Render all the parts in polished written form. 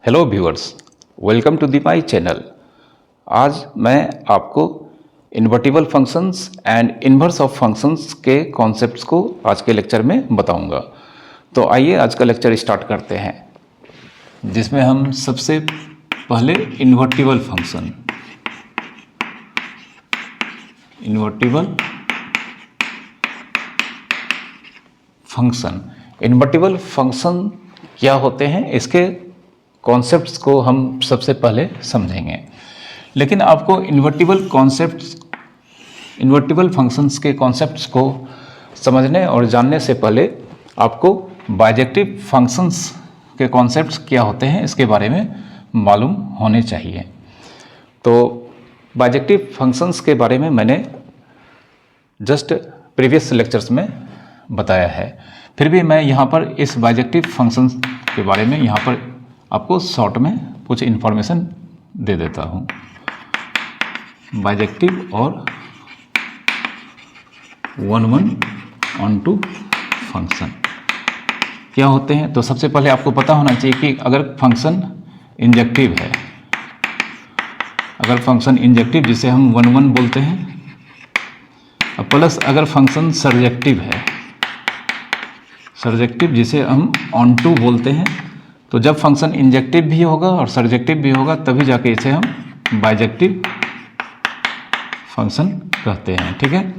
Hello viewers, welcome to the my channel. आज मैं आपको invertible functions and inverse of functions के concepts को आज के लेक्चर में बताऊंगा। तो आइए आज का लेक्चर स्टार्ट करते हैं, जिसमें हम सबसे पहले इन्वर्टिबल फंक्शन क्या होते हैं, इसके कॉन्सेप्ट्स को हम सबसे पहले समझेंगे। लेकिन आपको इन्वर्टिबल फंक्शंस के कॉन्सेप्ट्स को समझने और जानने से पहले आपको बाइजेक्टिव फंक्शंस के कॉन्सेप्ट्स क्या होते हैं इसके बारे में मालूम होने चाहिए। तो बाइजेक्टिव फंक्शंस के बारे में मैंने जस्ट प्रीवियस लेक्चर्स में बताया है, फिर भी मैं यहाँ पर इस बाइजेक्टिव फंक्शंस के बारे में यहाँ पर आपको शॉर्ट में कुछ इन्फॉर्मेशन दे देता हूँ। बाइजेक्टिव और 1-1-on-2 फंक्शन क्या होते हैं। तो सबसे पहले आपको पता होना चाहिए कि अगर फंक्शन इंजेक्टिव है, जिसे हम 1-1 बोलते हैं, प्लस अगर फंक्शन सर्जेक्टिव जिसे हम on2 बोलते हैं, तो जब फंक्शन इंजेक्टिव भी होगा और सर्जेक्टिव भी होगा तभी जाके इसे हम बाइजेक्टिव फंक्शन कहते हैं। ठीक है।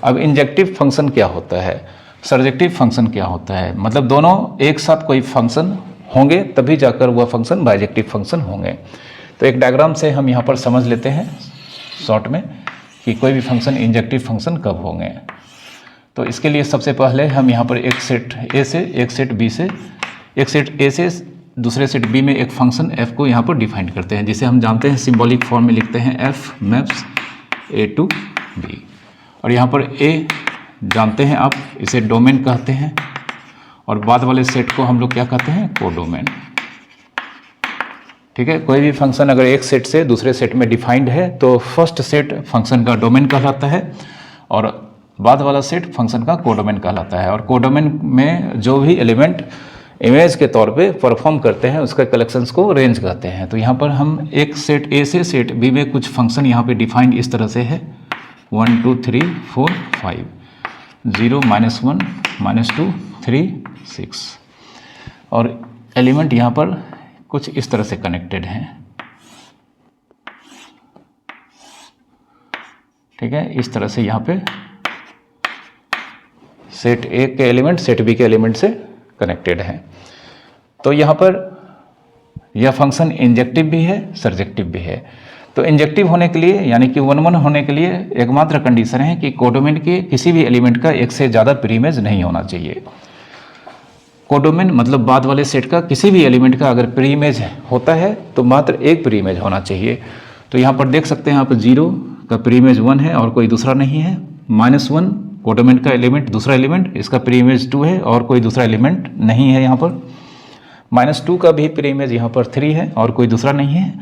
अब इंजेक्टिव फंक्शन क्या होता है, सर्जेक्टिव फंक्शन क्या होता है, मतलब दोनों एक साथ कोई फंक्शन होंगे तभी जाकर वह फंक्शन बाइजेक्टिव फंक्शन होंगे। तो एक डायग्राम से हम यहाँ पर समझ लेते हैं शॉर्ट में कि कोई भी फंक्शन इंजेक्टिव फंक्शन कब होंगे। तो इसके लिए सबसे पहले हम यहाँ पर एक सेट ए से एक सेट बी से, एक सेट ए से दूसरे सेट बी में एक फंक्शन f को यहाँ पर डिफाइन करते हैं, जिसे हम जानते हैं सिंबॉलिक फॉर्म में लिखते हैं f maps a to b। और यहाँ पर a जानते हैं आप, इसे डोमेन कहते हैं, और बाद वाले सेट को हम लोग क्या कहते हैं, कोडोमेन। ठीक है। कोई भी फंक्शन अगर एक सेट से दूसरे सेट में डिफाइंड है तो फर्स्ट सेट फंक्शन का डोमेन कहलाता है और बाद वाला सेट फंक्शन का कोडोमेन कहलाता है। और कोडोमेन में जो भी एलिमेंट इमेज के तौर पे परफॉर्म करते हैं उसके कलेक्शंस को रेंज कहते हैं। तो यहाँ पर हम एक सेट ए से सेट बी में कुछ फंक्शन यहाँ पे डिफाइंड इस तरह से है, 1 2 3 4 5, 0 -1 -2 3 6, और एलिमेंट यहाँ पर कुछ इस तरह से कनेक्टेड हैं। ठीक है। इस तरह से यहाँ पे सेट ए के एलिमेंट सेट बी के एलिमेंट से कनेक्टेड है। तो यहाँ पर यह फंक्शन इंजेक्टिव भी है, सर्जेक्टिव भी है। तो इंजेक्टिव होने के लिए यानी कि 1-1 होने के लिए एकमात्र कंडीशन है कि कोडोमेन के किसी भी एलिमेंट का एक से ज़्यादा प्रीइमेज नहीं होना चाहिए। कोडोमेन मतलब बाद वाले सेट का किसी भी एलिमेंट का अगर प्रीइमेज होता है तो मात्र एक प्रीइमेज होना चाहिए। तो यहाँ पर देख सकते हैं आप, 0 का प्रीइमेज 1 है और कोई दूसरा नहीं है, -1 कोडोमेन का एलिमेंट दूसरा एलिमेंट, इसका प्रीइमेज 2 है और कोई दूसरा एलिमेंट नहीं है यहाँ पर। -2 का भी प्रीइमेज यहाँ पर 3 है और कोई दूसरा नहीं है।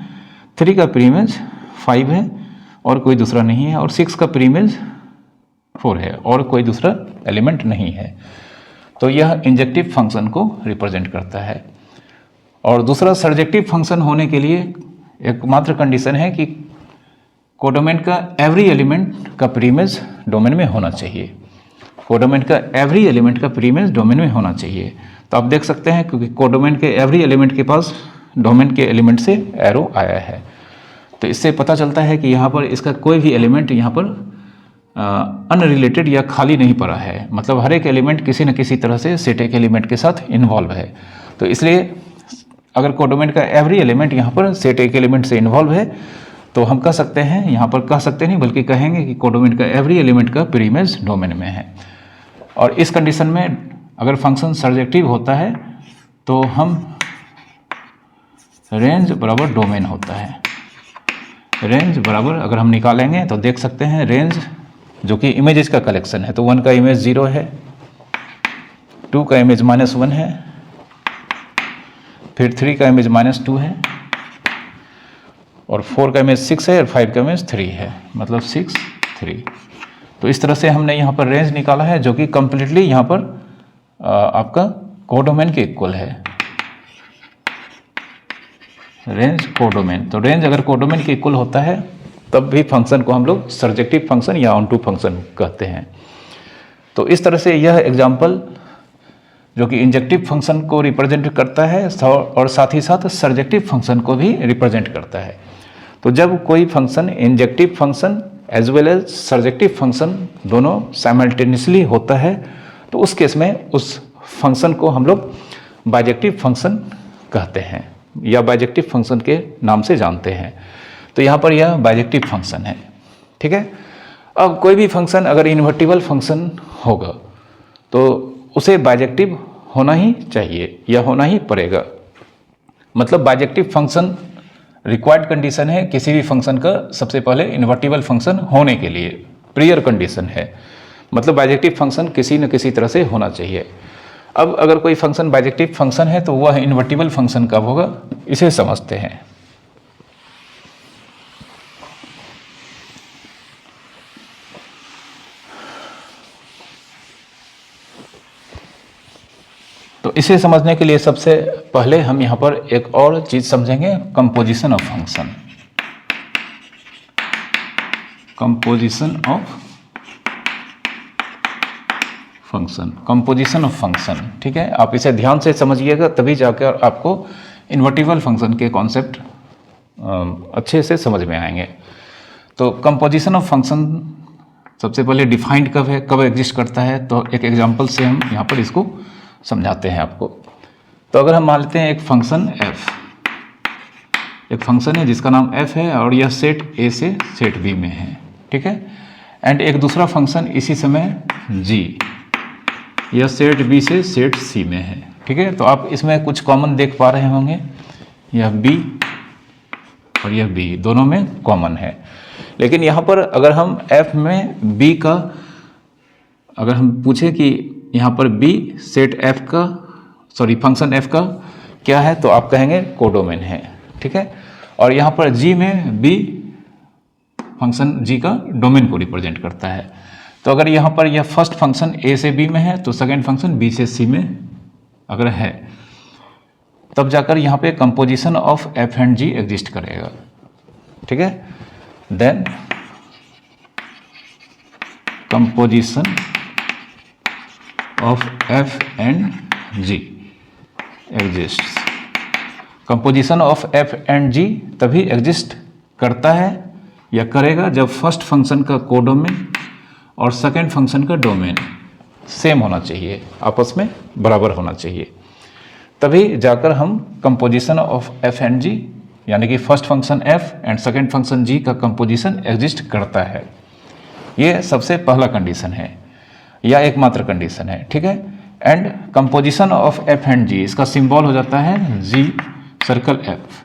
3 का प्रीइमेज 5 है और कोई दूसरा नहीं है। और 6 का प्रीइमेज 4 है और कोई दूसरा एलिमेंट नहीं है। तो यह इंजेक्टिव फंक्शन को रिप्रेजेंट करता है। और दूसरा सर्जेक्टिव फंक्शन होने के लिए एकमात्र कंडीशन है कि कोडोमेन का एवरी एलिमेंट का प्रीइमेज डोमेन में होना चाहिए। कोडोमेन का एवरी एलिमेंट का प्रीइमेज डोमेन में होना चाहिए। तो आप देख सकते हैं क्योंकि कोडोमेन के एवरी एलिमेंट के पास डोमेन के एलिमेंट से एरो आया है, तो इससे पता चलता है कि यहाँ पर इसका कोई भी एलिमेंट यहाँ पर अनरिलेटेड या खाली नहीं पड़ा है, मतलब हर एक एलिमेंट किसी न किसी तरह से सेट एक एलिमेंट के साथ इन्वॉल्व है। तो इसलिए अगर कोडोमेन का एवरी एलिमेंट यहाँ पर सेट एक एलिमेंट से इन्वॉल्व है तो हम कह सकते हैं, यहाँ पर कह सकते नहीं बल्कि कहेंगे कि कोडोमेन का एवरी एलिमेंट का प्रीइमेज डोमेन में है। और इस कंडीशन में अगर फंक्शन सर्जेक्टिव होता है तो हम रेंज बराबर डोमेन होता है। रेंज बराबर अगर हम निकालेंगे तो देख सकते हैं रेंज जो कि इमेजेस का कलेक्शन है, तो 1 का इमेज 0 है, 2 का इमेज -1 है, फिर 3 का इमेज -2 है, और 4 का इमेज 6 है और 5 का इमेज 3 है, मतलब 6 3। तो इस तरह से हमने यहाँ पर रेंज निकाला है जो कि कंप्लीटली यहाँ पर आपका कोडोमेन के इक्वल है। Range codomain. तो रेंज अगर कोडोमेन के इक्वल होता है तब भी फंक्शन को हम लोग सर्जेक्टिव फंक्शन या ऑन टू फंक्शन कहते हैं। तो इस तरह से यह एग्जाम्पल जो कि इंजेक्टिव फंक्शन को रिप्रेजेंट करता है और साथ ही साथ सर्जेक्टिव फंक्शन को भी रिप्रेजेंट करता है। तो जब कोई function injective function as well as surjective function दोनों साइमल्टेनियसली होता है तो उस केस में उस फंक्शन को हम लोग बाइजेक्टिव फंक्शन कहते हैं या बाइजेक्टिव फंक्शन के नाम से जानते हैं। तो यहाँ पर यह बाइजेक्टिव फंक्शन है, ठीक है। अब कोई भी फंक्शन अगर इन्वर्टिबल फंक्शन होगा तो उसे बाइजेक्टिव होना ही चाहिए या होना ही पड़ेगा। मतलब बाइजेक्टिव फंक्शन रिक्वायर्ड कंडीशन है किसी भी फंक्शन का सबसे पहले इन्वर्टिबल फंक्शन होने के लिए, प्रियर कंडीशन है। मतलब बाइजेक्टिव फंक्शन किसी न किसी तरह से होना चाहिए। अब अगर कोई फंक्शन बाइजेक्टिव फंक्शन है तो वह इन्वर्टिबल फंक्शन कब होगा, इसे समझते हैं। तो इसे समझने के लिए सबसे पहले हम यहाँ पर एक और चीज समझेंगे, composition of function. Composition of function, composition of function, ठीक है। आप इसे ध्यान से समझिएगा तभी जाकर आपको इन्वर्टिबल फंक्शन के कॉन्सेप्ट अच्छे से समझ में आएंगे। तो कंपोजिशन ऑफ फंक्शन सबसे पहले डिफाइंड कब है, कब एग्जिस्ट करता है, तो एक एग्जांपल से हम यहाँ पर इसको समझाते हैं आपको। तो अगर हम मान लेते हैं एक फंक्शन f, एक फंक्शन है जिसका नाम f है और यह सेट a से सेट b में है, ठीक है। एंड एक दूसरा फंक्शन इसी समय g, यह सेट b से सेट c में है, ठीक है। तो आप इसमें कुछ कॉमन देख पा रहे होंगे, यह b और यह b दोनों में कॉमन है। लेकिन यहाँ पर अगर हम f में b का अगर हम पूछे कि यहाँ पर b सेट f का फंक्शन f का क्या है तो आप कहेंगे कोडोमेन है, ठीक है। और यहाँ पर g में b फंक्शन g का डोमेन को रिप्रेजेंट करता है। तो अगर यहाँ पर यह फर्स्ट फंक्शन a से b में है तो सेकेंड फंक्शन b से c में अगर है तब जाकर यहाँ पे composition of f and g exist करेगा, ठीक है। Then composition of f and g exists. Composition of f and g तभी एग्जिस्ट करता है या करेगा जब फर्स्ट फंक्शन का कोडोमेन और सेकेंड फंक्शन का डोमेन सेम होना चाहिए, आपस में बराबर होना चाहिए। तभी जाकर हम composition of f and g यानी कि first function f and second function g का कंपोजिशन एग्जिस्ट करता है। ये सबसे पहला कंडीशन है या एकमात्र कंडीशन है, ठीक है। And composition of f and g, इसका सिंबल हो जाता है g सर्कल f।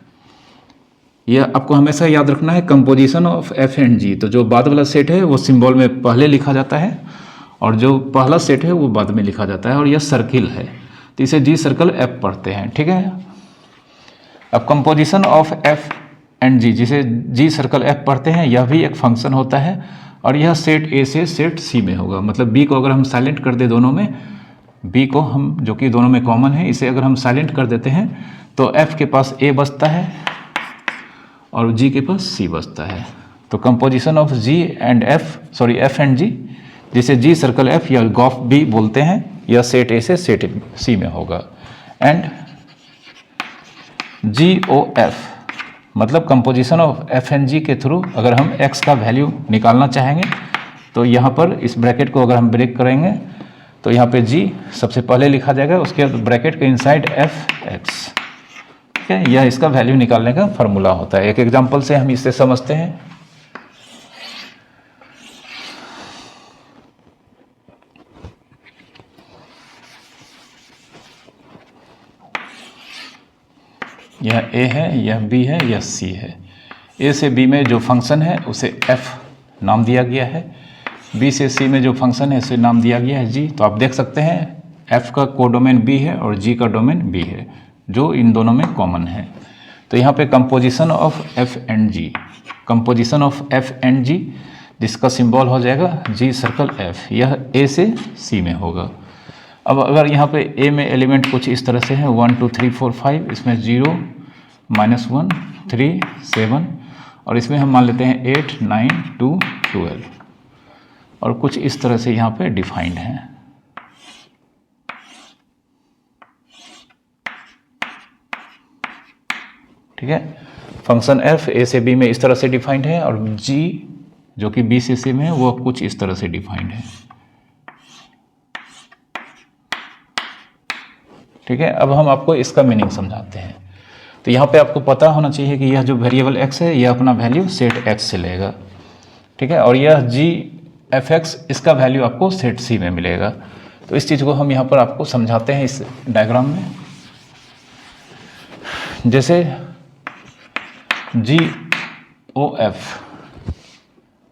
यह आपको हमेशा याद रखना है, composition of f and g। तो जो बाद वाला सेट है वो सिंबल में पहले लिखा जाता है और जो पहला सेट है वो बाद में लिखा जाता है और यह सर्किल है तो इसे g सर्कल f पढ़ते हैं, ठीक है। अब composition of f and g जिसे g सर्कल f पढ़ते हैं यह भी एक फंक्शन होता है और यह सेट a से सेट c में होगा। मतलब b को अगर हम साइलेंट कर दे दोनों में, b को हम जो कि दोनों में कॉमन है इसे अगर हम साइलेंट कर देते हैं तो f के पास a बचता है और g के पास c बचता है। तो composition of f and g जिसे g सर्कल f या गॉफ b बोलते हैं यह सेट a से सेट c में होगा। एंड GOF मतलब composition of f and g के थ्रू अगर हम x का वैल्यू निकालना चाहेंगे तो यहाँ पर इस ब्रैकेट को अगर हम ब्रेक करेंगे तो यहाँ पे g सबसे पहले लिखा जाएगा, उसके बाद ब्रैकेट के इनसाइड fx, ठीक है। यह इसका वैल्यू निकालने का फॉर्मूला होता है। एक एग्जांपल से हम इसे समझते हैं। यह a है, यह b है, यह c है। a से b में जो फंक्शन है उसे f नाम दिया गया है, b से c में जो फंक्शन है उसे नाम दिया गया है g। तो आप देख सकते हैं f का कोडोमेन b है और g का डोमेन b है जो इन दोनों में कॉमन है। तो यहाँ पे composition of f and g, composition of f and g जिसका सिंबल हो जाएगा g सर्कल f, यह a से c में होगा। अब अगर यहाँ पे a में एलिमेंट कुछ इस तरह से है 1 2 3 4 5, इसमें 0 -1 3 7 और इसमें हम मान लेते हैं 8 9 2 12 और कुछ इस तरह से यहाँ पे डिफाइंड है। ठीक है, फंक्शन f a से b में इस तरह से डिफाइंड है और g जो कि b से c में है वो कुछ इस तरह से डिफाइंड है। ठीक है, अब हम आपको इसका मीनिंग समझाते हैं। तो यहाँ पे आपको पता होना चाहिए कि यह जो वेरिएबल x है यह अपना वैल्यू सेट x से लेगा। ठीक है, और यह g f(x) इसका वैल्यू आपको सेट c में मिलेगा। तो इस चीज़ को हम यहाँ पर आपको समझाते हैं इस डायग्राम में। जैसे GOF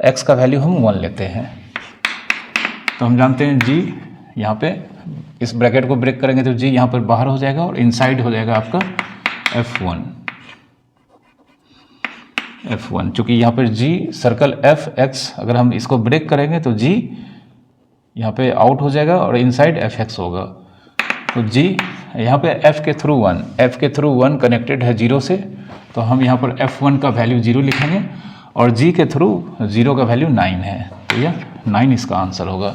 x का वैल्यू हम 1 लेते हैं, तो हम जानते हैं g यहाँ पे इस ब्रैकेट को ब्रेक करेंगे तो g यहाँ पर बाहर हो जाएगा और इनसाइड हो जाएगा आपका F1। चूँकि यहाँ पर g सर्कल Fx अगर हम इसको ब्रेक करेंगे तो g यहाँ पे आउट हो जाएगा और इनसाइड Fx होगा। तो g यहाँ पे f के थ्रू 1 कनेक्टेड है 0 से, तो हम यहाँ पर F1 का वैल्यू 0 लिखेंगे और g के थ्रू 0 का वैल्यू 9 है, तो यह 9 इसका आंसर होगा।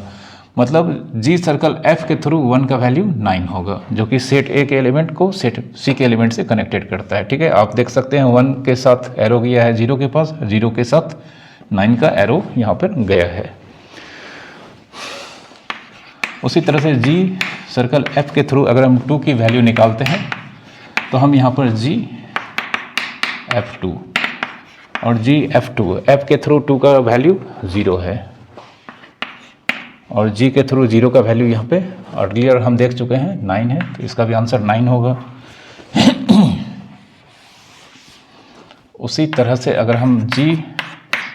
मतलब g सर्कल f के थ्रू 1 का वैल्यू 9 होगा, जो कि सेट a के एलिमेंट को सेट c के एलिमेंट से कनेक्टेड करता है। ठीक है, आप देख सकते हैं 1 के साथ एरो गया है 0 के पास, 0 के साथ 9 का एरो यहाँ पर गया है। उसी तरह से g सर्कल f के थ्रू अगर हम 2 की वैल्यू निकालते हैं तो हम यहाँ पर g F2 और g F2, f के थ्रू 2 का वैल्यू 0 है और g के थ्रू 0 का वैल्यू यहाँ पे अर्लियर हम देख चुके हैं 9 है, तो इसका भी आंसर 9 होगा। उसी तरह से अगर हम g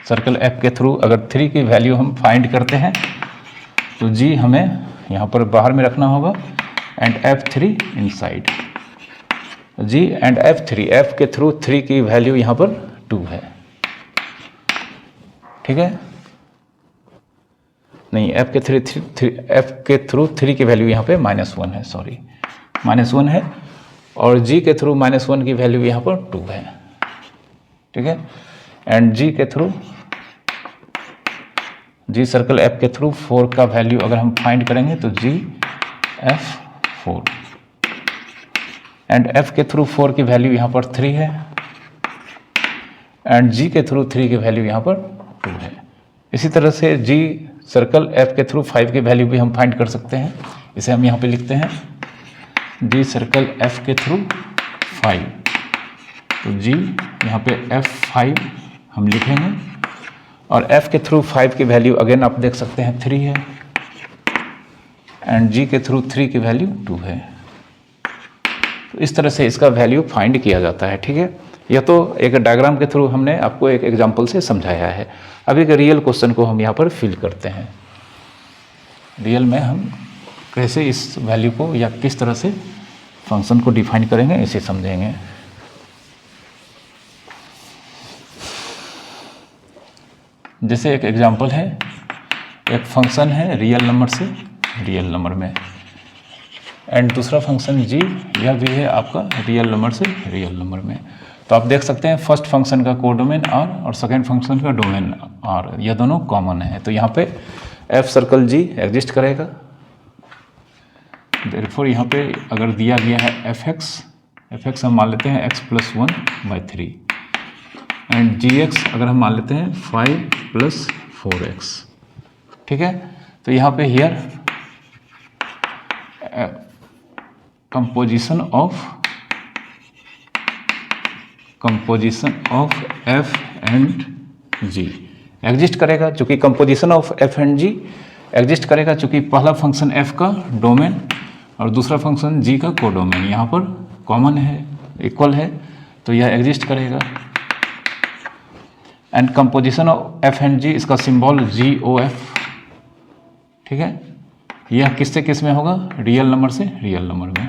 सर्कल f के थ्रू अगर 3 की वैल्यू हम फाइंड करते हैं तो g हमें यहाँ पर बाहर में रखना होगा and F3 inside. g and F3, f के थ्रू 3 की वैल्यू यहाँ पर 2 है। ठीक है, नहीं f के थ्रू 3 की वैल्यू यहाँ पे -1 है, सॉरी -1 है और g के थ्रू -1 की वैल्यू यहाँ पर 2 है। ठीक है, एंड g के थ्रू g सर्कल f के थ्रू 4 का वैल्यू अगर हम फाइंड करेंगे तो g F4 एंड f के थ्रू 4 की वैल्यू यहाँ पर 3 है एंड g के थ्रू 3 की वैल्यू यहाँ पर 2 है। इसी तरह से g सर्कल f के थ्रू 5 की वैल्यू भी हम फाइंड कर सकते हैं। इसे हम यहाँ पे लिखते हैं g सर्कल f के थ्रू 5, तो g यहाँ पे F5 हम लिखेंगे और f के थ्रू 5 की वैल्यू अगेन आप देख सकते हैं 3 है एंड g के थ्रू 3 की वैल्यू 2 है। तो इस तरह से इसका वैल्यू फाइंड किया जाता है। ठीक है, यह तो एक डायग्राम के थ्रू हमने आपको एक एग्जांपल से समझाया है। अब एक रियल क्वेश्चन को हम यहाँ पर फिल करते हैं। रियल में हम कैसे इस वैल्यू को या किस तरह से फंक्शन को डिफाइन करेंगे इसे समझेंगे। जैसे एक एग्जांपल है, एक फंक्शन है रियल नंबर से रियल नंबर में एंड दूसरा फंक्शन g यह भी है आपका रियल नंबर से रियल नंबर में। तो आप देख सकते हैं फर्स्ट फंक्शन का कोडोमेन r और सेकेंड फंक्शन का डोमेन r, यह दोनों कॉमन है। तो यहाँ पे f सर्कल g एग्जिस्ट करेगा। देयरफॉर यहाँ पे अगर दिया गया है fx हम मान लेते हैं x+1/3 एंड gx अगर हम मान लेते हैं 5+4x। ठीक है, तो यहाँ पे here composition of f and g exist करेगा। चूंकि composition of f and g exist करेगा, चूंकि पहला फंक्शन f का डोमेन और दूसरा फंक्शन g का कोडोमेन यहाँ पर कॉमन है, इक्वल है, तो यह एग्जिस्ट करेगा। And composition of f and g, इसका सिंबल GOF। ठीक है, यह किससे किस में होगा? रियल नंबर से रियल नंबर में।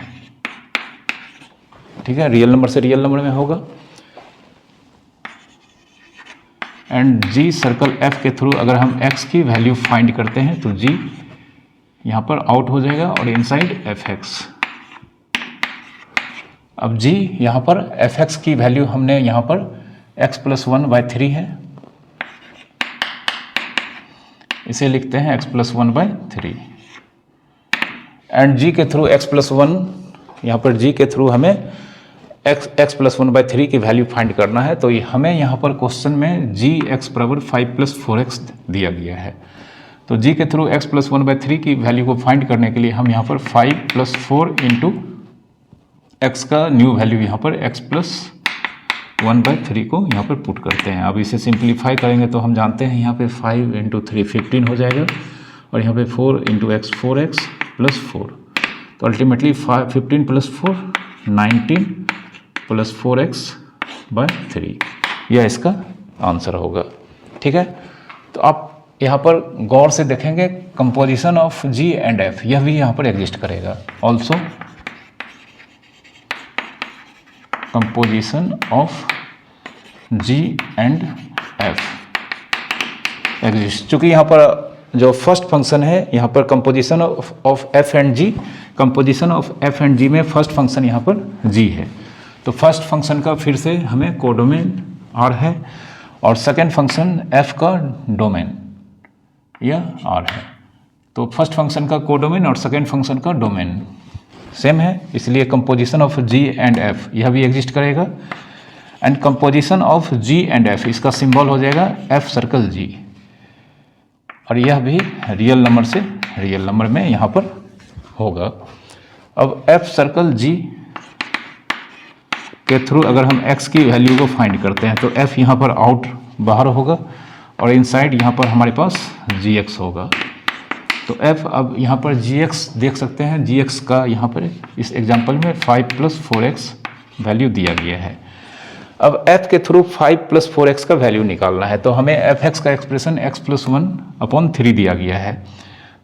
ठीक है, रियल नंबर से रियल नंबर में होगा। एंड g सर्कल f के थ्रू अगर हम x की वैल्यू फाइंड करते हैं तो g यहाँ पर आउट हो जाएगा और इनसाइड fx। अब g यहाँ पर fx की वैल्यू हमने यहाँ पर x + 1/3 है, इसे लिखते हैं x + 1/3 एंड g के थ्रू x + 1, यहाँ पर g के थ्रू हमें x + 1/3 की वैल्यू फाइंड करना है। तो हमें यहाँ पर क्वेश्चन में gx = 5 + 4x दिया गया है। तो g के थ्रू x + 1/3 की वैल्यू को फाइंड करने के लिए हम यहाँ पर 5 + 4 × x का न्यू वैल्यू यहाँ पर x + 1/3 को यहाँ पर पुट करते हैं। अब इसे सिंप्लीफाई करेंगे तो हम जानते हैं यहाँ पे 5 × 3 15 हो जाएगा और यहाँ पे 4 × x 4x + 4, तो अल्टीमेटली 15 + 4 19 + 4x/3, यह इसका आंसर होगा। ठीक है, तो आप यहाँ पर गौर से देखेंगे composition of g and f, यह भी यहाँ पर एग्जिस्ट करेगा। Also composition of g and f exist, चूँकि यहाँ पर जो फर्स्ट फंक्शन है यहाँ पर composition of f and g, composition of f and g में फर्स्ट फंक्शन यहाँ पर g है, तो फर्स्ट फंक्शन का फिर से हमें कोडोमेन r है और सेकेंड फंक्शन f का डोमेन यह r है। तो फर्स्ट फंक्शन का कोडोमेन और सेकेंड फंक्शन का डोमेन सेम है, इसलिए composition of g and f यह भी एग्जिस्ट करेगा। And composition of g and f, इसका सिंबल हो जाएगा f सर्कल g, और यह भी रियल नंबर से रियल नंबर में यहाँ पर होगा। अब f सर्कल g के थ्रू अगर हम x की वैल्यू को फाइंड करते हैं तो f यहाँ पर आउट बाहर होगा और इनसाइड यहाँ पर हमारे पास gx होगा। तो f अब यहाँ पर gx देख सकते हैं, gx का यहाँ पर इस एग्जांपल में 5 + 4x वैल्यू दिया गया है। अब f के थ्रू 5 + 4x का वैल्यू निकालना है, तो हमें fx का एक्सप्रेशन x + 1/3 दिया गया है।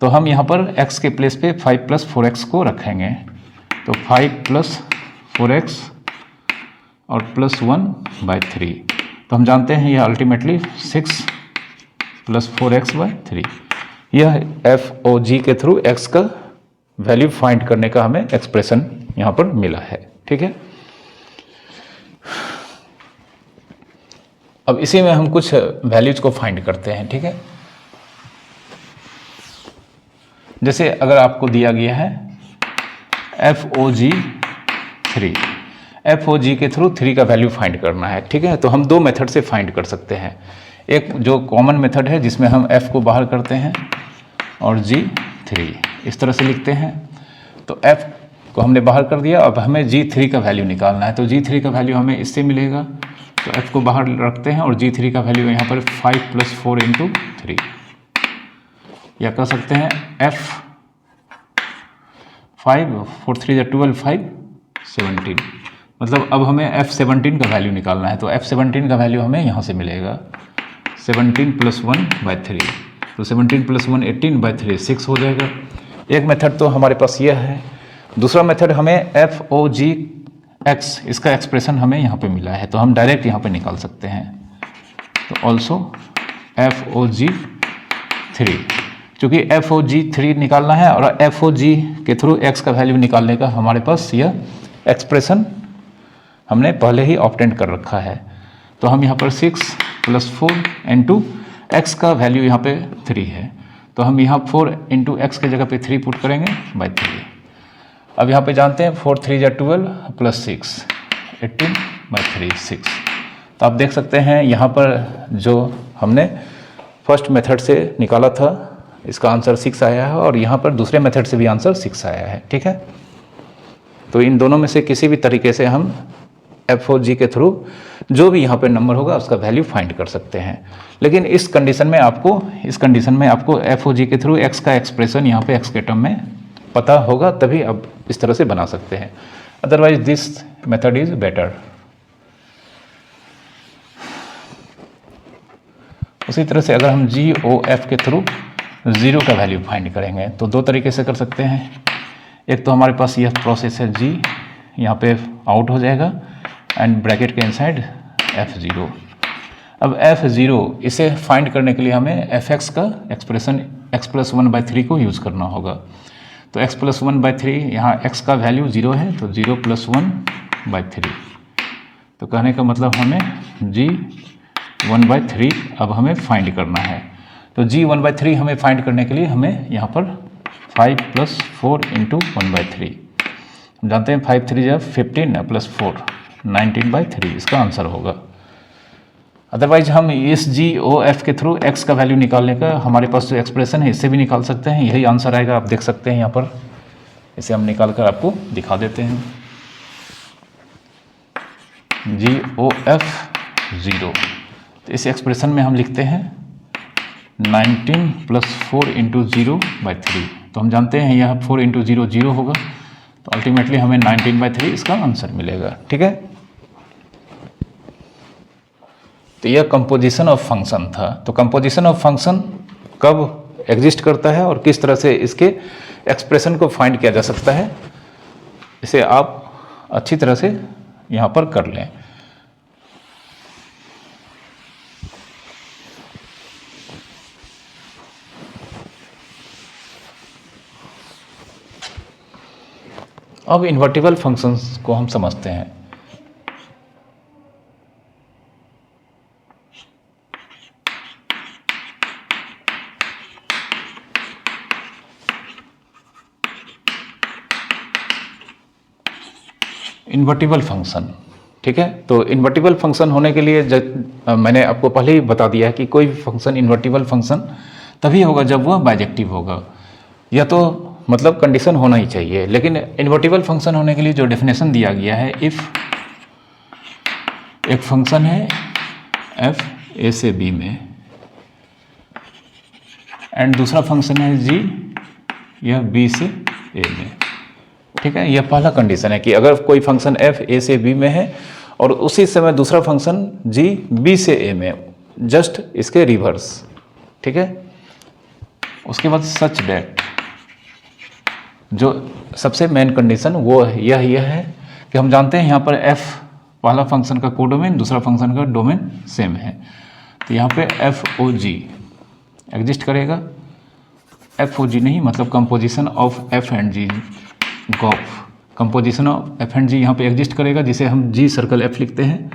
तो हम यहाँ पर x के प्लेस पे 5 + 4x को रखेंगे, तो 5 + 4x और +1/3, तो हम जानते हैं यह अल्टीमेटली 6 + 4x/3, यह FOG के थ्रू x का वैल्यू फाइंड करने का हमें एक्सप्रेशन यहाँ पर मिला है। ठीक है, अब इसी में हम कुछ वैल्यूज को फाइंड करते हैं। ठीक है, जैसे अगर आपको दिया गया है FOG 3, FOG के थ्रू 3 का वैल्यू फाइंड करना है। ठीक है, तो हम दो मेथड से फाइंड कर सकते हैं, एक जो कॉमन मेथड है जिसमें हम f को बाहर करते हैं और g 3 इस तरह से लिखते हैं। तो f को हमने बाहर कर दिया, अब हमें g3 का वैल्यू निकालना है, तो g3 का वैल्यू हमें इससे मिलेगा, तो f को बाहर रखते हैं और g3 का वैल्यू यहाँ पर 5 + 4 × 3, या कह सकते हैं f 5 4 3 12 5 17, मतलब अब हमें f17 का वैल्यू निकालना है, तो f17 का वैल्यू हमें यहाँ से मिलेगा 17 + 1/3, तो 17 + 1 18/3 6 हो जाएगा। एक मेथड तो हमारे पास यह है, दूसरा मेथड हमें FOGX इसका एक्सप्रेशन हमें यहाँ पे मिला है, तो हम डायरेक्ट यहाँ पे निकाल सकते हैं। तो ऑल्सो FOG3, चूँकि FOG3 निकालना है और FOG के थ्रू x का वैल्यू निकालने का हमारे पास यह एक्सप्रेशन हमने पहले ही ऑब्टेन कर रखा है। तो हम यहाँ पर 6 + 4 × x का वैल्यू यहाँ पे 3 है, तो हम यहाँ 4 × x के जगह पे 3 पुट करेंगे /3। अब यहाँ पे जानते हैं 4 3 12 + 6 18/3 6, तो आप देख सकते हैं यहाँ पर जो हमने फर्स्ट मेथड से निकाला था इसका आंसर 6 आया है और यहाँ पर दूसरे मेथड से भी आंसर 6 आया है। ठीक है, तो इन दोनों में से किसी भी तरीके से हम FOG के थ्रू जो भी यहाँ पे नंबर होगा उसका वैल्यू फाइंड कर सकते हैं, लेकिन इस कंडीशन में आपको FOG के थ्रू x का एक्सप्रेशन यहाँ पे x के टर्म में पता होगा, तभी अब इस तरह से बना सकते हैं, otherwise this method is better. उसी तरह से अगर हम GOF के थ्रू 0 का वैल्यू फाइंड करेंगे तो दो तरीके से कर सकते हैं। एक तो हमारे पास यह प्रोसेस है, g यहाँ पे आउट हो जाएगा एंड ब्रैकेट के इनसाइड F0। अब F0 इसे फाइंड करने के लिए हमें fx का एक्सप्रेशन x + 1/3 को यूज़ करना होगा। तो x + 1/3 यहाँ x का वैल्यू 0 है, तो 0 + 1 1/3। तो कहने का मतलब हमें g 1/3 अब हमें फाइंड करना है। तो g 1/3 हमें फाइंड करने के लिए हमें यहाँ पर 5 + 4 × 1/3, हम जानते हैं 5 3 = 15 + 4 19/3 इसका आंसर होगा। अदरवाइज हम इस GOF के थ्रू x का वैल्यू निकालने का हमारे पास जो एक्सप्रेशन है इससे भी निकाल सकते हैं, यही आंसर आएगा। आप देख सकते हैं यहाँ पर, इसे हम निकाल कर आपको दिखा देते हैं। GOF 0, तो इस एक्सप्रेशन में हम लिखते हैं 19 + 4 × 0/3। तो हम जानते हैं यह 4 × 0 0 होगा, तो अल्टीमेटली हमें 19/3 इसका आंसर मिलेगा। ठीक है, तो यह कंपोजिशन ऑफ फंक्शन था। तो कंपोजिशन ऑफ फंक्शन कब एग्जिस्ट करता है और किस तरह से इसके एक्सप्रेशन को फाइंड किया जा सकता है, इसे आप अच्छी तरह से यहाँ पर कर लें। अब इन्वर्टिबल फंक्शंस को हम समझते हैं। इन्वर्टिबल फंक्शन, ठीक है। तो इन्वर्टिबल फंक्शन होने के लिए मैंने आपको पहले ही बता दिया है कि कोई भी फंक्शन इन्वर्टिबल फंक्शन तभी होगा जब वह बाइजेक्टिव होगा, या तो मतलब कंडीशन होना ही चाहिए। लेकिन इन्वर्टिबल फंक्शन होने के लिए जो डेफिनेशन दिया गया है, इफ़ एक फंक्शन है f a से b में एंड दूसरा फंक्शन है g यह b से a में, ठीक है। यह पहला कंडीशन है कि अगर कोई फंक्शन f a से b में है और उसी समय दूसरा फंक्शन g b से a में, जस्ट इसके रिवर्स, ठीक है। उसके बाद सच दैट, जो सबसे मेन कंडीशन वो यह है कि हम जानते हैं यहाँ पर f पहला फंक्शन का कोडोमेन, दूसरा फंक्शन का डोमेन सेम है, तो यहाँ पे FOG एग्जिस्ट करेगा। FOG नहीं मतलब composition of f and g, g o f composition of f and g यहाँ पे एग्जिस्ट करेगा, जिसे हम g सर्कल f लिखते हैं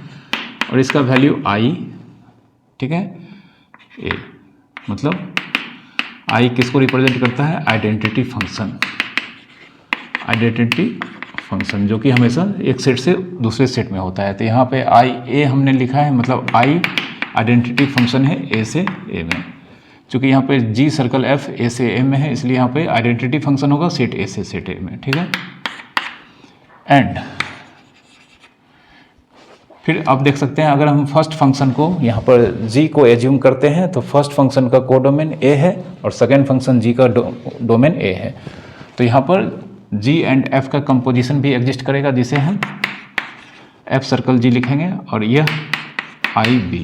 और इसका वैल्यू i, ठीक है। a मतलब i किसको रिप्रेजेंट करता है, आइडेंटिटी फंक्शन, आइडेंटिटी फंक्शन जो कि हमेशा एक सेट से दूसरे सेट में होता है। तो यहाँ पे आई ए हमने लिखा है, मतलब आई आइडेंटिटी फंक्शन है ए से ए में। चूँकि यहाँ पे जी सर्कल एफ ए से ए में है, इसलिए यहाँ पे आइडेंटिटी फंक्शन होगा सेट ए से सेट ए में, ठीक है। एंड फिर आप देख सकते हैं, अगर हम फर्स्ट फंक्शन को यहाँ पर जी को एज्यूम करते हैं तो फर्स्ट फंक्शन का कोडोमेन ए है और सेकेंड फंक्शन जी का डोमेन ए है। तो यहाँ पर g एंड f का कंपोजिशन भी एग्जिस्ट करेगा, जिसे हम f सर्कल g लिखेंगे, और यह IB,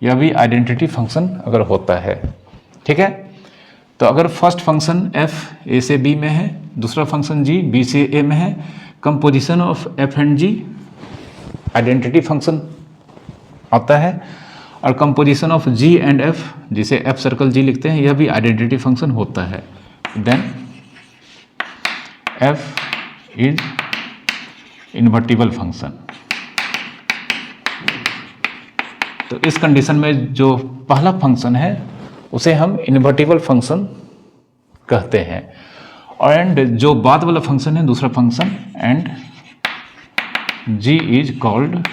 यह भी आइडेंटिटी फंक्शन अगर होता है, ठीक है। तो अगर फर्स्ट फंक्शन f a से b में है, दूसरा फंक्शन g b से a में है, composition of f and g identity function आता है, और composition of g and f जिसे f सर्कल g लिखते हैं, यह भी आइडेंटिटी फंक्शन होता है। Then f is invertible function. तो इस कंडीशन में जो पहला फंक्शन है उसे हम इन्वर्टिबल फंक्शन कहते हैं, और एंड जो बाद वाला फंक्शन है दूसरा function, and g is called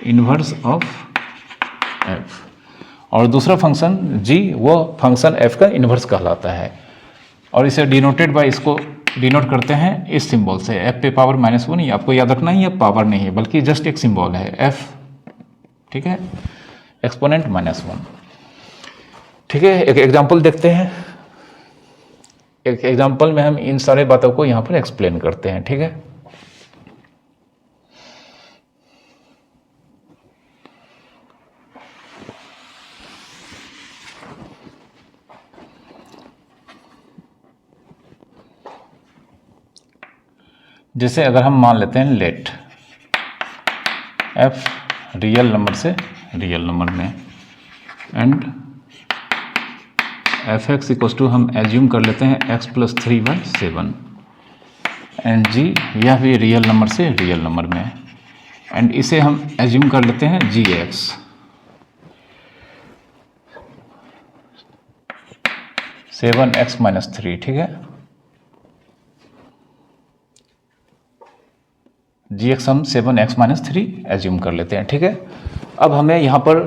inverse of f, और दूसरा फंक्शन g वो फंक्शन f का इनवर्स कहलाता है, और इसे डिनोटेड बाय, इसको डिनोट करते हैं इस सिंबल से, f पे पावर -1। ये आपको याद रखना ही है, पावर नहीं है बल्कि जस्ट एक सिंबल है f, ठीक है, एक्सपोनेंट -1, ठीक है। एक एग्जांपल देखते हैं, एक एग्जांपल में हम इन सारे बातों को यहाँ पर एक्सप्लेन करते हैं, ठीक है। जैसे अगर हम मान लेते हैं लेट f रियल नंबर से रियल नंबर में, एंड fx इक्वल टू हम एज्यूम कर लेते हैं x + 3/7, एंड जी, यह भी रियल नंबर से रियल नंबर में, एंड इसे हम एज्यूम कर लेते हैं g x. Seven x minus three, ठीक है, जी एक्स हम 7x माइनस थ्री एज्यूम कर लेते हैं, ठीक है। अब हमें यहाँ पर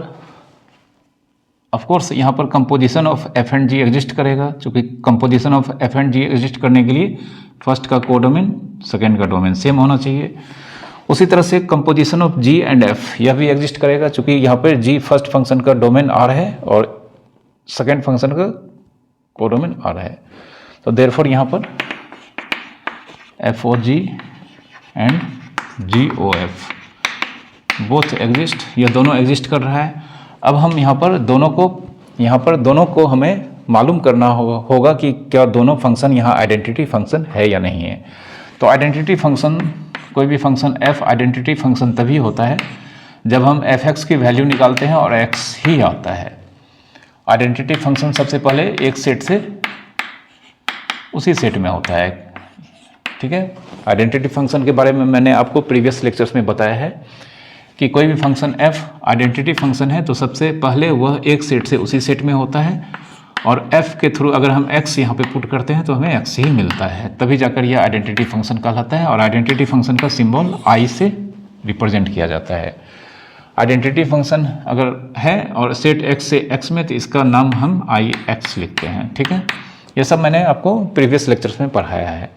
ऑफ कोर्स यहाँ पर composition of f and g exist करेगा, क्योंकि composition of f and g exist करने के लिए फर्स्ट का कोडोमेन सेकेंड का डोमेन सेम होना चाहिए। उसी तरह से composition of g and f यह भी एग्जिस्ट करेगा, क्योंकि यहाँ पर जी फर्स्ट फंक्शन का डोमेन आर है और सेकेंड फंक्शन का कोडोमेन आर है। तो देयरफॉर यहाँ पर f o g and g o F both exist, यह दोनों एग्जिस्ट कर रहा है। अब हम यहाँ पर दोनों को हमें मालूम करना होगा कि क्या दोनों फंक्शन यहाँ आइडेंटिटी फंक्शन है या नहीं है। तो आइडेंटिटी फंक्शन, कोई भी फंक्शन f आइडेंटिटी फंक्शन तभी होता है जब हम f(x) की वैल्यू निकालते हैं और x ही आता है। आइडेंटिटी फंक्शन सबसे पहले एक सेट से उसी सेट में होता है, ठीक है। आइडेंटिटी फंक्शन के बारे में मैंने आपको प्रीवियस लेक्चर्स में बताया है कि कोई भी फंक्शन f आइडेंटिटी फंक्शन है तो सबसे पहले वह एक सेट से उसी सेट में होता है, और f के थ्रू अगर हम x यहाँ पे पुट करते हैं तो हमें x ही मिलता है, तभी जाकर यह आइडेंटिटी फंक्शन कहलाता है। और आइडेंटिटी फंक्शन का सिंबल i से रिप्रेजेंट किया जाता है। आइडेंटिटी फंक्शन अगर है और सेट x से x में, तो इसका नाम हम ix लिखते हैं, ठीक है। यह सब मैंने आपको प्रीवियस लेक्चर्स में पढ़ाया है।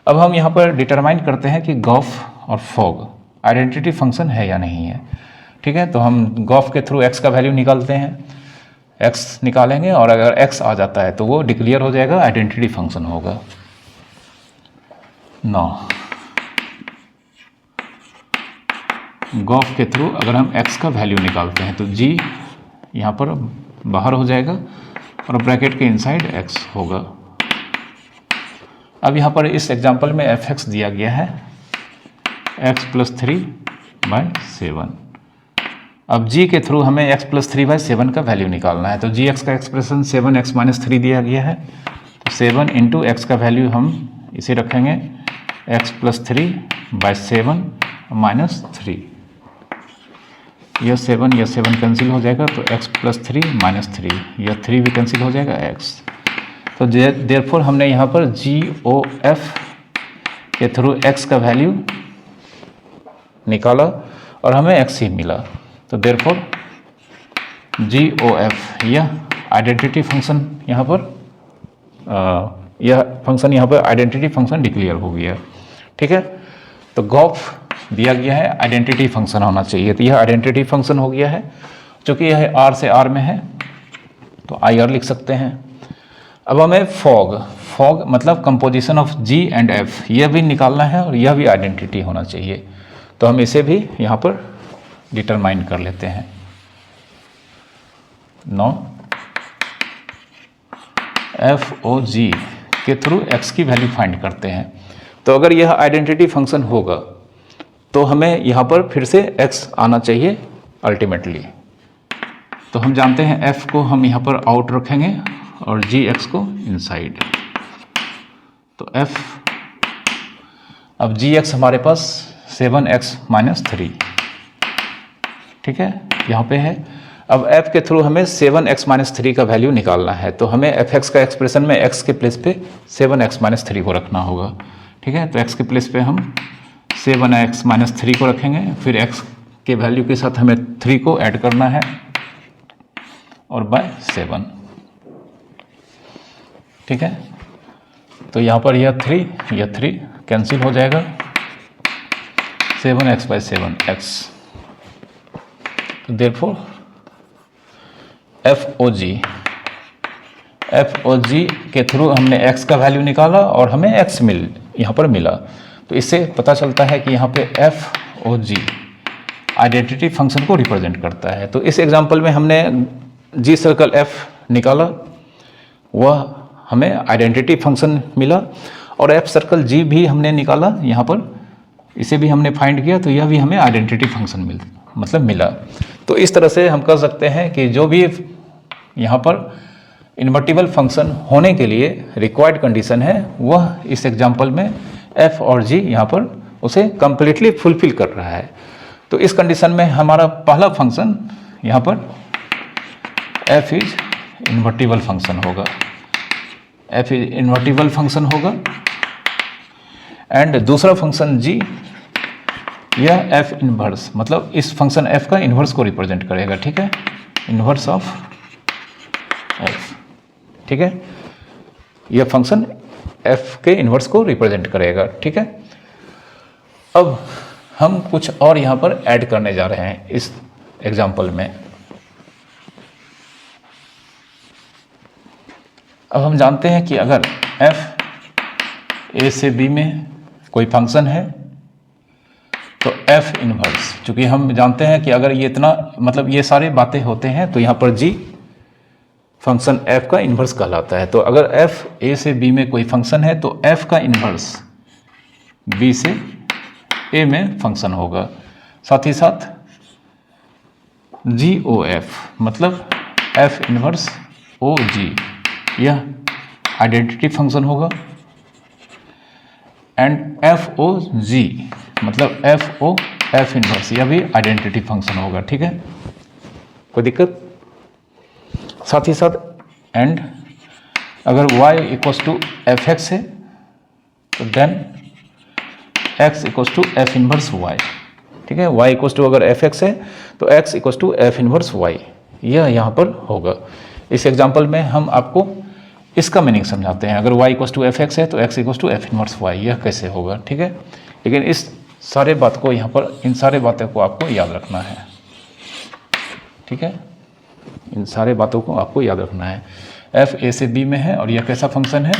अब हम यहाँ पर डिटरमाइन करते हैं कि गॉफ और फॉग आइडेंटिटी फंक्शन है या नहीं है, ठीक है। तो हम गॉफ के थ्रू x का वैल्यू निकालते हैं, x निकालेंगे और अगर x आ जाता है तो वो डिक्लेयर हो जाएगा, आइडेंटिटी फंक्शन होगा। गॉफ के थ्रू अगर हम x का वैल्यू निकालते हैं तो g यहाँ पर बाहर हो जाएगा और ब्रैकेट के इनसाइड x होगा। अब यहाँ पर इस एग्जांपल में f(x) दिया गया है x + 3/7। अब g के थ्रू हमें x + 3/7 का वैल्यू निकालना है। तो gx का एक्सप्रेशन 7x - 3 दिया गया है, तो 7 × x का वैल्यू हम इसे रखेंगे x + 3/7 - 3। यह 7 कैंसिल हो जाएगा, तो x + 3 - 3, यह 3 भी कैंसिल हो जाएगा, x। तो देयरफॉर हमने यहाँ पर GOF के थ्रू x का वैल्यू निकाला और हमें x ही मिला। तो देयरफॉर GOF यह आइडेंटिटी फंक्शन यहाँ पर आइडेंटिटी फंक्शन डिक्लेयर हो गया, ठीक है। तो गॉफ दिया गया है, आइडेंटिटी फंक्शन होना चाहिए, तो यह आइडेंटिटी फंक्शन हो गया है। चूँकि यह R से R में है तो IR लिख सकते हैं। अब हमें फॉग मतलब composition of G and F यह भी निकालना है और यह भी आइडेंटिटी होना चाहिए, तो हम इसे भी यहाँ पर डिटरमाइन कर लेते हैं। FOG के थ्रू x की वैल्यू फाइंड करते हैं। तो अगर यह आइडेंटिटी फंक्शन होगा तो हमें यहाँ पर फिर से x आना चाहिए अल्टीमेटली। तो हम जानते हैं f को हम यहाँ पर आउट रखेंगे और gx को इनसाइड। तो f, अब gx हमारे पास 7x - 3, ठीक है, यहाँ पे है। अब f के थ्रू हमें 7x - 3 का वैल्यू निकालना है, तो हमें fx का एक्सप्रेशन में x के प्लेस पे 7x - 3 को रखना होगा, ठीक है। तो x के प्लेस पे हम 7x - 3 को रखेंगे, फिर x के वैल्यू के साथ हमें 3 को ऐड करना है और बाय 7, ठीक है। तो यहाँ पर यह 3 कैंसिल हो जाएगा, 7x/7x। तो देयरफॉर FOG के थ्रू हमने x का वैल्यू निकाला और हमें x यहाँ पर मिला। तो इससे पता चलता है कि यहाँ पे FOG आइडेंटिटी फंक्शन को रिप्रेजेंट करता है। तो इस एग्जांपल में हमने G सर्कल F निकाला, वह हमें आइडेंटिटी फंक्शन मिला, और F सर्कल G भी हमने निकाला यहाँ पर, इसे भी हमने फाइंड किया, तो यह भी हमें आइडेंटिटी फंक्शन मिला। तो इस तरह से हम कह सकते हैं कि जो भी यहाँ पर इन्वर्टिबल फंक्शन होने के लिए रिक्वायर्ड कंडीशन है वह इस एग्जांपल में एफ और जी यहाँ पर उसे कंप्लीटली फुलफिल कर रहा है। तो इस कंडीशन में हमारा पहला फंक्शन यहाँ पर एफ इज इन्वर्टिबल फंक्शन होगा, एफ इज इन्वर्टिबल फंक्शन होगा। एंड दूसरा फंक्शन जी, यह एफ इनवर्स, मतलब इस फंक्शन एफ का इन्वर्स को रिप्रेजेंट करेगा, ठीक है, इन्वर्स ऑफ एफ, ठीक है, यह फंक्शन एफ के इन्वर्स को रिप्रेजेंट करेगा, ठीक है। अब हम कुछ और यहाँ पर ऐड करने जा रहे हैं इस एग्जाम्पल में। अब हम जानते हैं कि अगर एफ ए से बी में कोई फंक्शन है तो एफ इनवर्स, चूंकि हम जानते हैं कि अगर ये इतना, मतलब ये सारी बातें होते हैं तो यहाँ पर जी फंक्शन एफ का इन्वर्स कहलाता है। तो अगर एफ ए से बी में कोई फंक्शन है तो एफ का इन्वर्स बी से ए में फंक्शन होगा। साथ ही साथ जी ओ एफ, मतलब एफ इनवर्स ओ जी, यह आइडेंटिटी फंक्शन होगा। एंड एफ ओ जी, मतलब एफ ओ एफ इनवर्स, यह भी आइडेंटिटी फंक्शन होगा, ठीक है, कोई दिक्कत। साथ ही साथ एंड अगर y equals to f x है तो then x equals to f inverse y, ठीक है, y इक्वल्स टू अगर एफ एक्स है तो x equals to f inverse y, यह यहाँ पर होगा। इस एग्जाम्पल में हम आपको इसका मीनिंग समझाते हैं। अगर y equals to f x है तो x equals to f inverse y, यह कैसे होगा, ठीक है। लेकिन इस सारे बात को यहाँ पर, इन सारे बातों को आपको याद रखना है, ठीक है, इन सारे बातों को आपको याद रखना है। एफ ए से बी में है और यह कैसा फंक्शन है,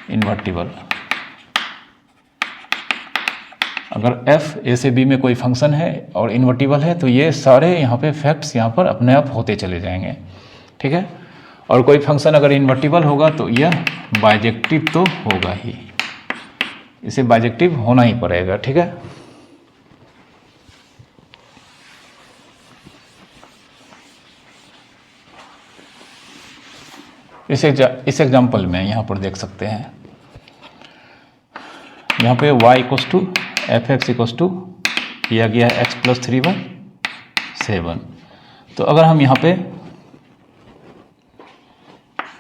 इन्वर्टिबल। अगर एफ ए से बी में कोई फंक्शन है और इन्वर्टिबल है तो ये सारे यहाँ पे फैक्ट्स यहाँ पर अपने आप होते चले जाएंगे, ठीक है। और कोई फंक्शन अगर इन्वर्टिबल होगा तो यह बाइजेक्टिव तो होगा ही, इसे बाइजेक्टिव होना ही पड़ेगा, ठीक है। इस एग्जाम्पल में यहाँ पर देख सकते हैं, यहाँ पे y equals to f x equals to किया गया है x+3/7। तो अगर हम यहाँ पे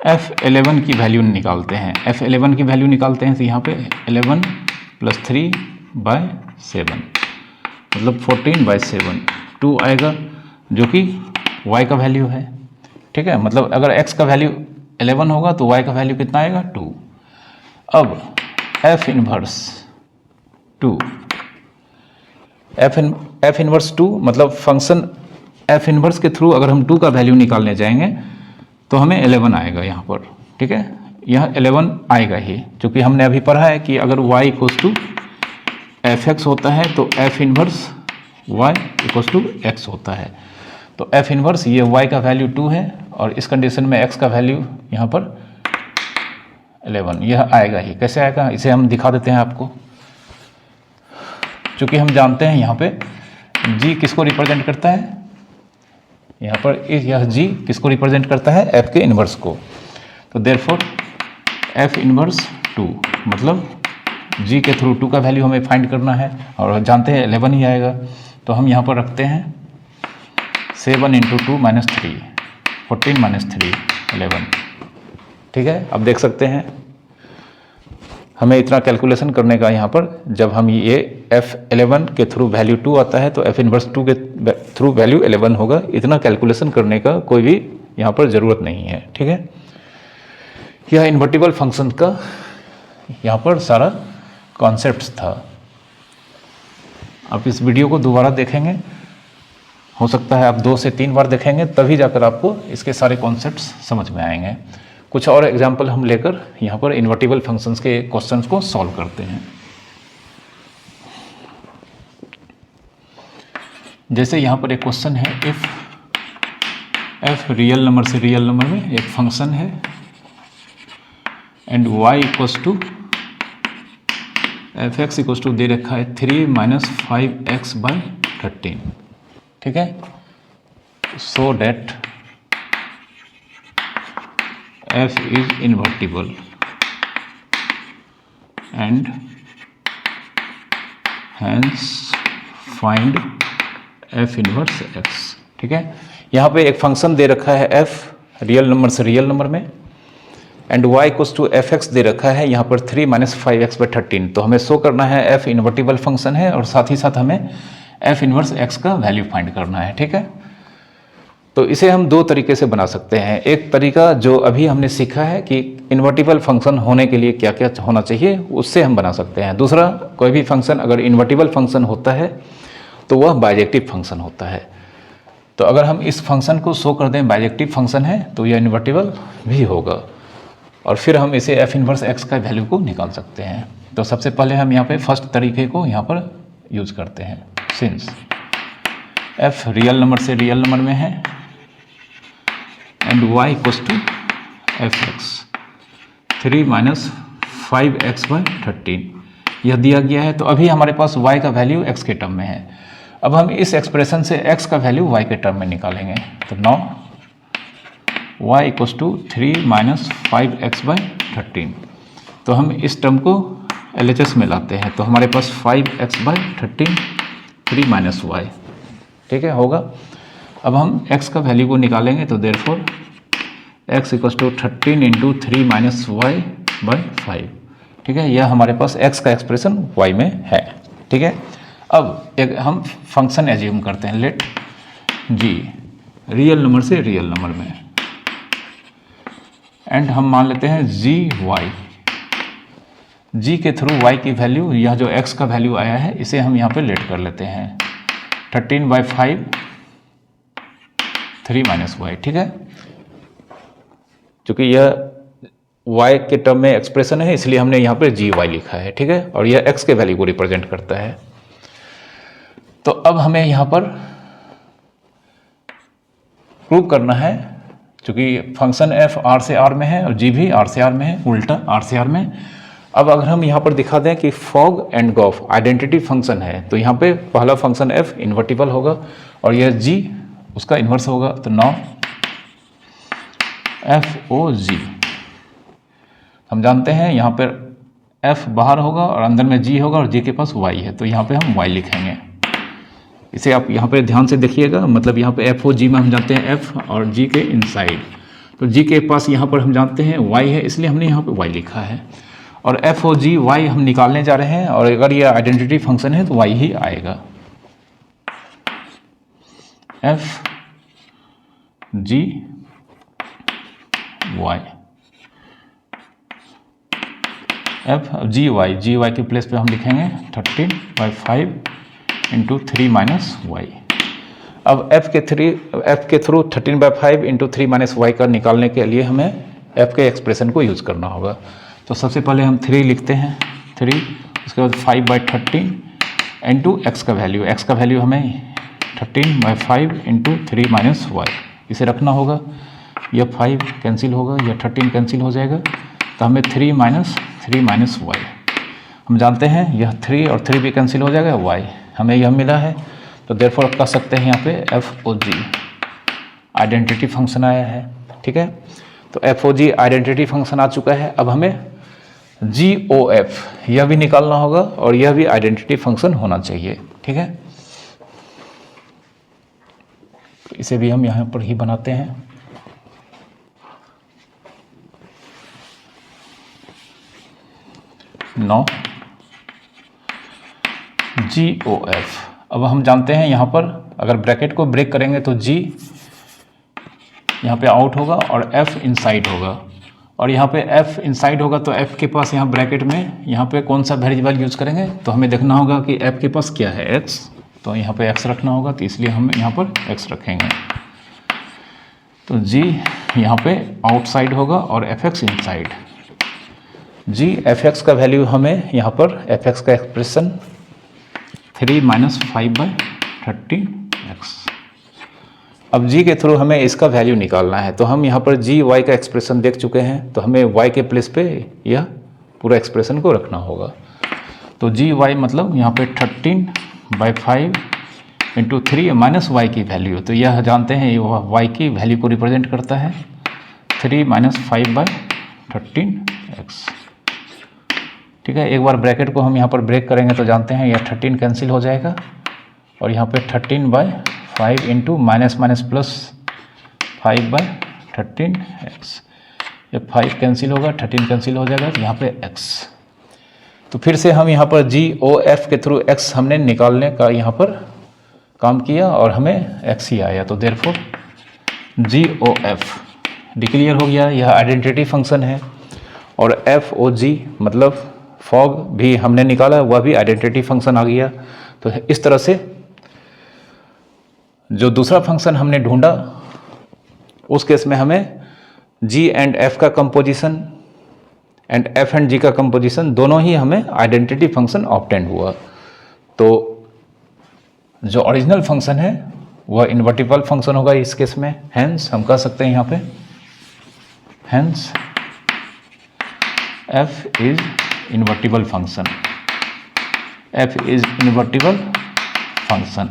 f11 की वैल्यू निकालते हैं, f11 की वैल्यू निकालते हैं तो यहाँ पे 11 + 3/7 मतलब 14/7, 2 आएगा जो कि y का वैल्यू है, ठीक है। मतलब अगर x का वैल्यू 11 होगा तो y का वैल्यू कितना आएगा, 2। अब f इनवर्स 2, f इनवर्स 2 मतलब फंक्शन f इनवर्स के थ्रू अगर हम 2 का वैल्यू निकालने जाएंगे तो हमें 11 आएगा यहाँ पर, ठीक है, यह 11 आएगा ही, क्योंकि हमने अभी पढ़ा है कि अगर y equals to f x होता है तो f inverse y equals to x होता है। तो f इनवर्स ये y का वैल्यू 2 है और इस कंडीशन में x का वैल्यू यहाँ पर 11, यह आएगा ही। कैसे आएगा, इसे हम दिखा देते हैं आपको। चूँकि हम जानते हैं यहाँ पे g किसको रिप्रेजेंट करता है, यहाँ पर यह g किसको रिप्रेजेंट करता है, f के इन्वर्स को। तो देयरफॉर f इन्वर्स 2 मतलब g के थ्रू 2 का वैल्यू हमें फाइंड करना है और जानते हैं 11 ही आएगा। तो हम यहाँ पर रखते हैं 7 × 2 - 3 14 - 3 11, ठीक है। अब देख सकते हैं हमें इतना कैलकुलेशन करने का यहाँ पर, जब हम ये f11 के थ्रू वैल्यू 2 आता है तो f इनवर्स 2 के थ्रू वैल्यू 11 होगा। इतना कैलकुलेशन करने का कोई भी यहाँ पर ज़रूरत नहीं है, ठीक है। यह इन्वर्टिबल फंक्शन का यहाँ पर सारा कॉन्सेप्ट था। आप इस वीडियो को दोबारा देखेंगे, हो सकता है आप 2 से 3 बार देखेंगे, तभी जाकर आपको इसके सारे कॉन्सेप्ट्स समझ में आएंगे। कुछ और एग्जाम्पल हम लेकर यहाँ पर इन्वर्टिबल फंक्शंस के क्वेश्चंस को सॉल्व करते हैं। जैसे यहाँ पर एक क्वेश्चन है, इफ f रियल नंबर से रियल नंबर में एक फंक्शन है and y equals to f x equals to दे रखा है 3 - 5x/13, ठीक है। So that f is invertible and hence find f inverse x. ठीक है, यहाँ पे एक फंक्शन दे रखा है एफ रियल नंबर से रियल नंबर में, and y equals to f x दे रखा है यहाँ पर 3 - 5x/13। तो हमें शो करना है एफ इन्वर्टिबल फंक्शन है और साथ ही साथ हमें एफ इनवर्स एक्स का वैल्यू फाइंड करना है। ठीक है, तो इसे हम दो तरीके से बना सकते हैं। एक तरीका जो अभी हमने सीखा है कि इन्वर्टिबल फंक्शन होने के लिए क्या क्या होना चाहिए, उससे हम बना सकते हैं। दूसरा, कोई भी फंक्शन अगर इन्वर्टिबल फंक्शन होता है तो वह बाइजेक्टिव फंक्शन होता है। तो अगर हम इस फंक्शन को शो कर दें बाइजेक्टिव फंक्शन है तो यह इन्वर्टिबल भी होगा, और फिर हम इसे एफ इनवर्स एक्स का वैल्यू को निकाल सकते हैं। तो सबसे पहले हम यहाँ पे फर्स्ट तरीके को यहाँ पर यूज करते हैं। सिंस एफ रियल नंबर से रियल नंबर में है and y equals to f x 3 - 5x/13 यह दिया गया है। तो अभी हमारे पास y का वैल्यू x के टर्म में है। अब हम इस एक्सप्रेशन से x का वैल्यू y के टर्म में निकालेंगे। तो now y equals to 3 - 5x/13। तो हम इस टर्म को LHS में लाते हैं, तो हमारे पास 5x/13 3 - y। ठीक है, होगा। अब हम x का वैल्यू को निकालेंगे, तो therefore x equals to 13 × 3 - y/5। ठीक है, यह हमारे पास x का एक्सप्रेशन y में है। ठीक है, अब एक हम फंक्शन एज्यूम करते हैं, लेट g रियल नंबर से रियल नंबर में, एंड हम मान लेते हैं g के थ्रू y की वैल्यू, यह जो x का वैल्यू आया है इसे हम यहाँ पे लेट कर लेते हैं 13/5 3 - y। ठीक है, क्योंकि यह y के टर्म में एक्सप्रेशन है इसलिए हमने यहाँ पे gy लिखा है। ठीक है, और यह x के वैल्यू को रिप्रेजेंट करता है। तो अब हमें यहाँ पर प्रूव करना है, क्योंकि फंक्शन f R से R में है और g भी R से R में है, उल्टा R से R में। अब अगर हम यहाँ पर दिखा दें कि fog and gof identity function है, तो यहाँ पे पहला फंक्शन f इन्वर्टिबल होगा और यह g उसका इन्वर्स होगा। तो नाउ FOG हम जानते हैं यहाँ पर f बाहर होगा और अंदर में g होगा और g के पास y है, तो यहाँ पे हम y लिखेंगे। इसे आप यहाँ पे ध्यान से देखिएगा, मतलब यहाँ पे FOG में हम जानते हैं f और g के इनसाइड, तो g के पास यहाँ पर हम जानते हैं y है, इसलिए हमने यहाँ पे y लिखा है। और FOG y हम निकालने जा रहे हैं, और अगर ये आइडेंटिटी फंक्शन है तो y ही आएगा। FG y FGY के प्लेस पे हम लिखेंगे 13/5 × 3 - y। अब f के थ्रू 13/5 × 3 - y का निकालने के लिए हमें f के एक्सप्रेशन को यूज करना होगा। तो सबसे पहले हम 3 लिखते हैं, 3, उसके बाद 5/13 × x का वैल्यू हमें 13/5 × 3 - y इसे रखना होगा। यह 5 कैंसिल होगा, यह 13 कैंसिल हो जाएगा, तो हमें 3 - y हम जानते हैं, यह 3 और 3 भी कैंसिल हो जाएगा, y हमें यह मिला है। तो देयरफॉर आप कह सकते हैं यहाँ पे FOG आइडेंटिटी फंक्शन आया है। ठीक है, तो FOG आइडेंटिटी फंक्शन आ चुका है। अब हमें GOF यह भी निकालना होगा और यह भी आइडेंटिटी फंक्शन होना चाहिए। ठीक है, तो इसे भी हम यहाँ पर ही बनाते हैं। नो GOF, अब हम जानते हैं यहाँ पर अगर ब्रैकेट को ब्रेक करेंगे तो G यहाँ पे आउट होगा और F इनसाइड होगा, और यहाँ पे F इनसाइड होगा तो F के पास यहाँ ब्रैकेट में यहाँ पे कौन सा वेरिएबल यूज करेंगे, तो हमें देखना होगा कि F के पास क्या है, X, तो यहाँ पे X रखना होगा, तो इसलिए हम यहाँ पर X रखेंगे। तो G यहाँ पे आउटसाइड होगा और Fx इनसाइड। G Fx का वैल्यू हमें यहाँ पर Fx का एक्सप्रेशन 3 - 5/13x। अब g के थ्रू हमें इसका वैल्यू निकालना है, तो हम यहाँ पर gy का एक्सप्रेशन देख चुके हैं, तो हमें y के प्लेस पे यह पूरा एक्सप्रेशन को रखना होगा। तो gy मतलब यहाँ पे 13/5 × 3 - y की वैल्यू, तो यह जानते हैं ये y की वैल्यू को रिप्रेजेंट करता है 3 - 5/13x। ठीक है। एक बार ब्रैकेट को हम यहाँ पर ब्रेक करेंगे तो जानते हैं यह 13 कैंसिल हो जाएगा और यहाँ पे 13/5 into minus minus plus 5/13x, ये 5 कैंसिल होगा, 13 कैंसिल हो जाएगा, तो यहाँ पे x। तो फिर से हम यहाँ पर GOF के थ्रू x हमने निकालने का यहाँ पर काम किया और हमें x ही आया। तो देयरफॉर GOF डिक्लेयर हो गया, यह आइडेंटिटी फंक्शन है। और FOG मतलब फॉग भी हमने निकाला, वह भी आइडेंटिटी फंक्शन आ गया। तो इस तरह से जो दूसरा फंक्शन हमने ढूंढा उस केस में हमें G एंड F का composition and F and G का कंपोजिशन दोनों ही हमें आइडेंटिटी फंक्शन ऑब्टेंड हुआ। तो जो ओरिजिनल फंक्शन है वह इन्वर्टिबल फंक्शन होगा इस केस में। हेंस हम कह सकते हैं यहाँ पे hence F is invertible function, F is invertible function.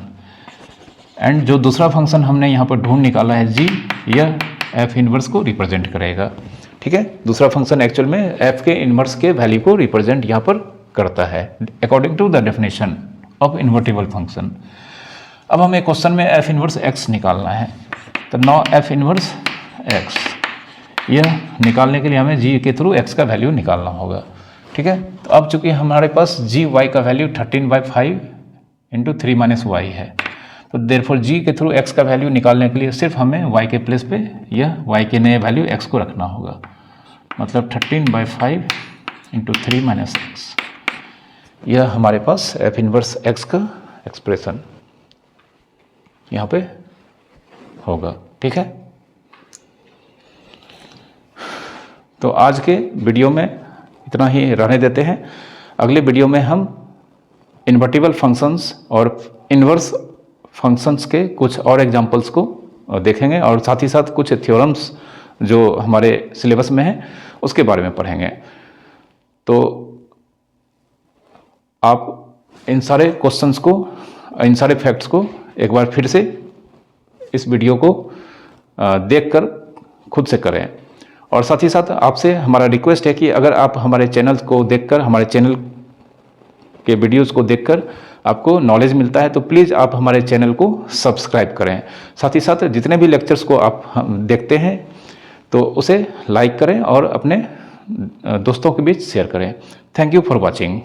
And जो दूसरा फंक्शन हमने यहाँ पर ढूंढ निकाला है G, यह F इनवर्स को रिप्रेजेंट करेगा। ठीक है, दूसरा फंक्शन एक्चुअल में F के इनवर्स के वैल्यू को रिप्रेजेंट यहाँ पर करता है according to the definition of invertible function. अब हमें क्वेश्चन में F इनवर्स x निकालना है। तो नाउ F इनवर्स x, यह निकालने के लिए हमें G के थ्रू x का वैल्यू निकालना होगा। ठीक है, तो अब चूंकि हमारे पास GY का वैल्यू 13/5 इंटू 3 - y है, तो देयरफॉर G के थ्रू x का वैल्यू निकालने के लिए सिर्फ हमें y के प्लेस पे यह y के नए वैल्यू x को रखना होगा। मतलब 13/5 इंटू 3 - x, यह हमारे पास F इनवर्स x का एक्सप्रेशन यहाँ पे होगा। ठीक है, तो आज के वीडियो में इतना ही रहने देते हैं। अगले वीडियो में हम इन्वर्टिबल फंक्शंस और इन्वर्स फंक्शंस के कुछ और एग्जांपल्स को देखेंगे और साथ ही साथ कुछ थ्योरम्स जो हमारे सिलेबस में हैं उसके बारे में पढ़ेंगे। तो आप इन सारे क्वेश्चंस को, इन सारे फैक्ट्स को एक बार फिर से इस वीडियो को देखकर खुद से करें। और साथ ही साथ आपसे हमारा रिक्वेस्ट है कि अगर आप हमारे चैनल को देखकर, हमारे चैनल के वीडियोस को देखकर आपको नॉलेज मिलता है तो प्लीज़ आप हमारे चैनल को सब्सक्राइब करें। साथ ही साथ जितने भी लेक्चर्स को आप देखते हैं तो उसे लाइक करें और अपने दोस्तों के बीच शेयर करें। Thank you for watching.